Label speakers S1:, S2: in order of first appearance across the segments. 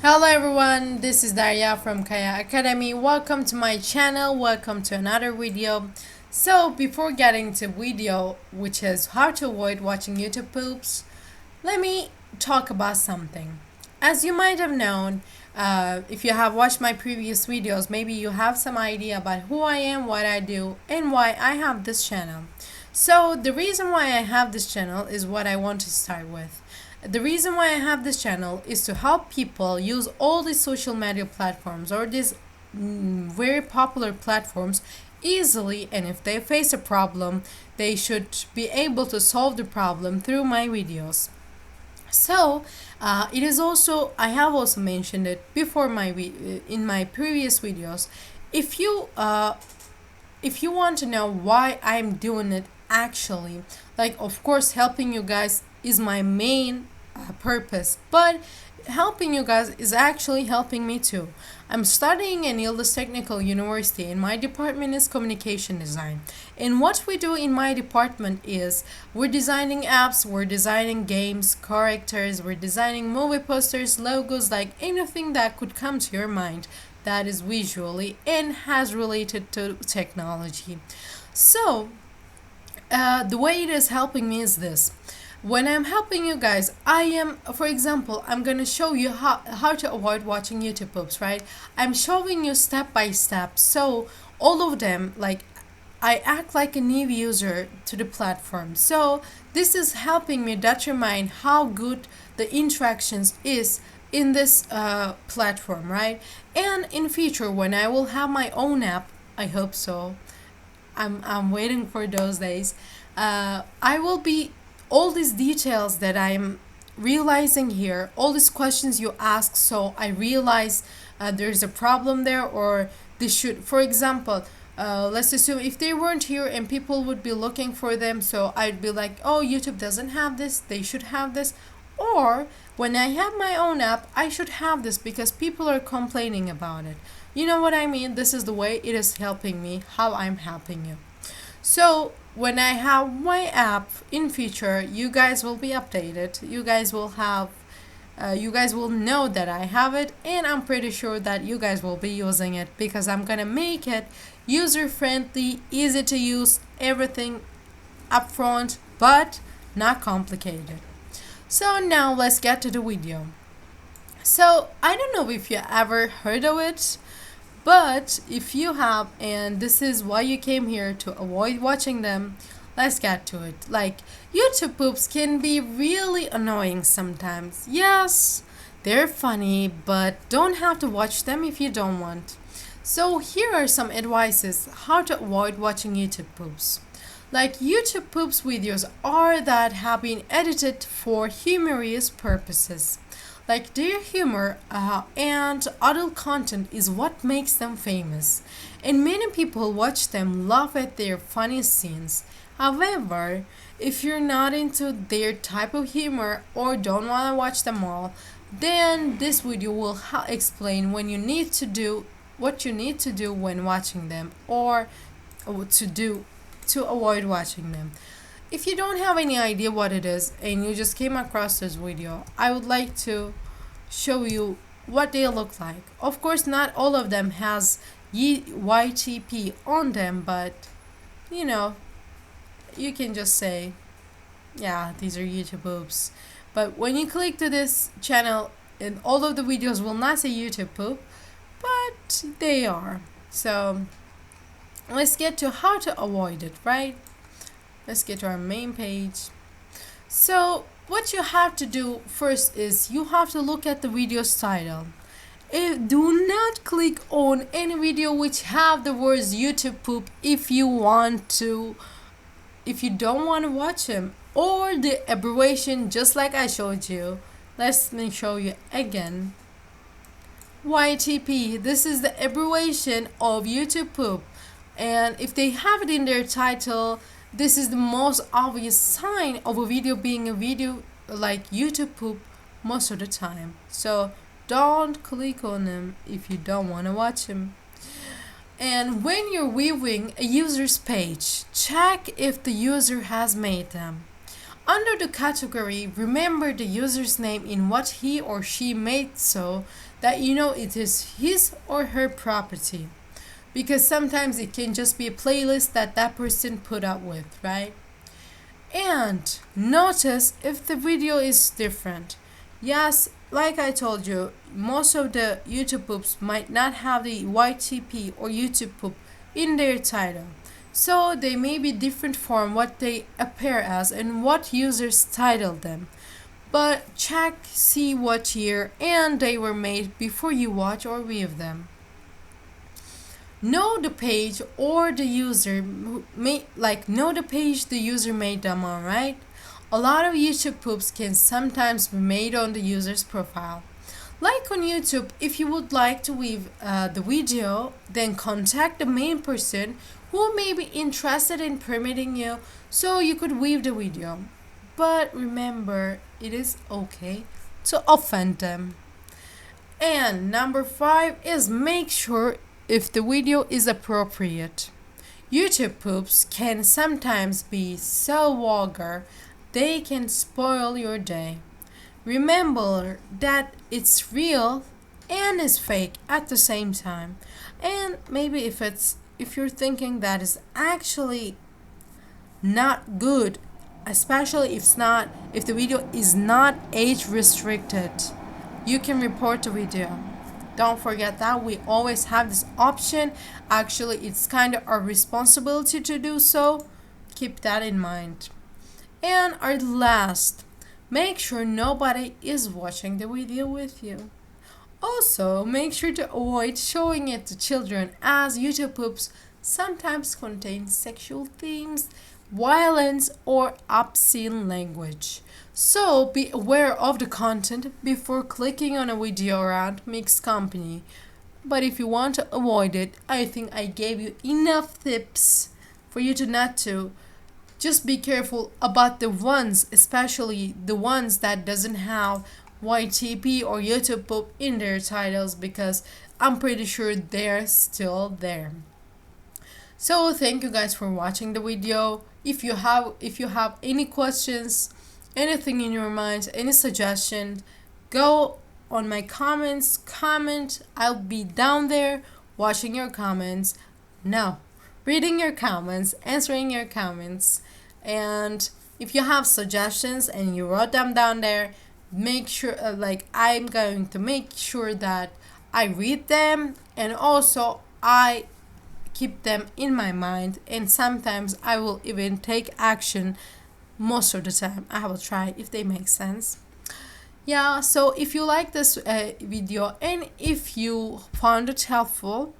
S1: Hello everyone, this is Daria from Kaya Academy. Welcome to my channel, welcome to another video. So before getting to video, which is how to avoid watching YouTube poops, let me talk about something. As you might have known, if you have watched my previous videos, maybe you have some idea about who I am, what I do, and why I have this channel. So the reason why I have this channel is what I want to start with. The reason why I have this channel is to help people use all these social media platforms or these very popular platforms easily, and if they face a problem, they should be able to solve the problem through my videos. So it is also, I have also mentioned it before in my previous videos. If you want to know why I'm doing it, actually, like, of course, helping you guys is my main purpose, but helping you guys is actually helping me too. I'm studying in Yildiz Technical University, and my department is communication design. And what we do in my department is we're designing apps, we're designing games, characters, we're designing movie posters, logos, like anything that could come to your mind that is visually and has related to technology. So the way it is helping me is this. When I'm helping you guys, for example, I'm gonna show you how to avoid watching YouTube poops, right? I'm showing you step by step. So all of them, like, I act like a new user to the platform. So this is helping me determine how good the interactions is in this platform, right? And in future, when I will have my own app, I hope so. I'm waiting for those days. I will be all these details that I'm realizing here, all these questions you ask, so I realize there's a problem there, or this should, for example, let's assume if they weren't here and people would be looking for them, so I'd be like, oh, YouTube doesn't have this, they should have this. Or when I have my own app, I should have this because people are complaining about it. You know what I mean? This is the way it is helping me, how I'm helping you. So when I have my app in future, you guys will be updated. You guys will know that I have it, and I'm pretty sure that you guys will be using it because I'm gonna make it user friendly, easy to use, everything upfront, but not complicated. So now let's get to the video. So I don't know if you ever heard of it, but if you have, and this is why you came here, to avoid watching them, let's get to it. Like, YouTube poops can be really annoying sometimes. Yes, they're funny, but don't have to watch them if you don't want. So here are some advices how to avoid watching YouTube poops. Like, YouTube poops videos are that have been edited for humorous purposes. Like, their humor and adult content is what makes them famous, and many people watch them laugh at their funny scenes. However, if you're not into their type of humor or don't want to watch them all, then this video will explain when you need to do what you need to do when watching them, or to do to avoid watching them. If you don't have any idea what it is and you just came across this video, I would like to show you what they look like. Of course, not all of them has YTP on them, but you know, you can just say, yeah, these are YouTube poops. But when you click to this channel, and all of the videos will not say YouTube poop, but they are. So let's get to how to avoid it, right? Let's get to our main page. So what you have to do first is you have to look at the video's title. Do not click on any video which have the words YouTube poop if you don't want to watch them, or the abbreviation, just like I showed you. Let me show you again. YTP, this is the abbreviation of YouTube poop, and if they have it in their title, this is the most obvious sign of a video being a video like YouTube poop most of the time. So don't click on them if you don't want to watch them. And when you're viewing a user's page, check if the user has made them. Under the category, remember the user's name in what he or she made so that you know it is his or her property. Because sometimes it can just be a playlist that that person put up with, right? And notice if the video is different. Yes, like I told you, most of the YouTube poops might not have the YTP or YouTube poop in their title. So they may be different from what they appear as and what users titled them. But check, see what year and they were made before you watch or view them. Know the page or the user know the page the user made them on, right? A lot of YouTube poops can sometimes be made on the user's profile. Like on YouTube, if you would like to weave the video, then contact the main person who may be interested in permitting you so you could weave the video. But remember, it is okay to offend them. And number 5 is make sure if the video is appropriate. YouTube poops can sometimes be so vulgar they can spoil your day. Remember that it's real and it's fake at the same time. And maybe if you're thinking that is actually not good, especially if the video is not age restricted, you can report the video. Don't forget that we always have this option. Actually, it's kind of our responsibility to do so. Keep that in mind. And our last, make sure nobody is watching the video with you. Also, make sure to avoid showing it to children as YouTube poops sometimes contain sexual themes, violence, or obscene language. So be aware of the content before clicking on a video around mixed company. But if you want to avoid it, I think I gave you enough tips for you to not to. Just be careful about the ones, especially the ones that doesn't have YTP or YouTube poop in their titles, because I'm pretty sure they're still there. So thank you guys for watching the video. If you have any questions, anything in your mind, any suggestion, go on my comments, comment. I'll be down there watching your comments. No, reading your comments, answering your comments. And if you have suggestions and you wrote them down there, make sure I'm going to make sure that I read them, and also I keep them in my mind, and sometimes I will even take action. Most of the time I will try if they make sense. Yeah, so if you like this video and if you found it helpful,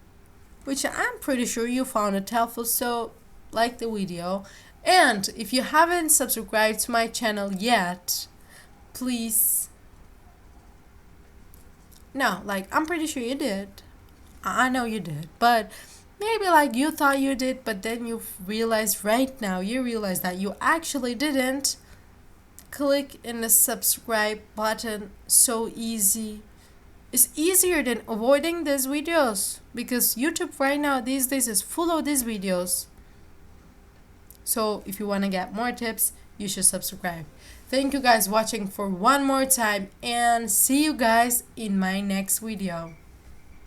S1: which I'm pretty sure you found it helpful, so like the video. And if you haven't subscribed to my channel yet, please, no, I'm pretty sure you did. I know you did, but maybe you thought you did, but then you realize right now, you realize that you actually didn't. Click in the subscribe button. So easy. It's easier than avoiding these videos, because YouTube right now these days is full of these videos. So if you want to get more tips, you should subscribe. Thank you guys watching for one more time, and see you guys in my next video.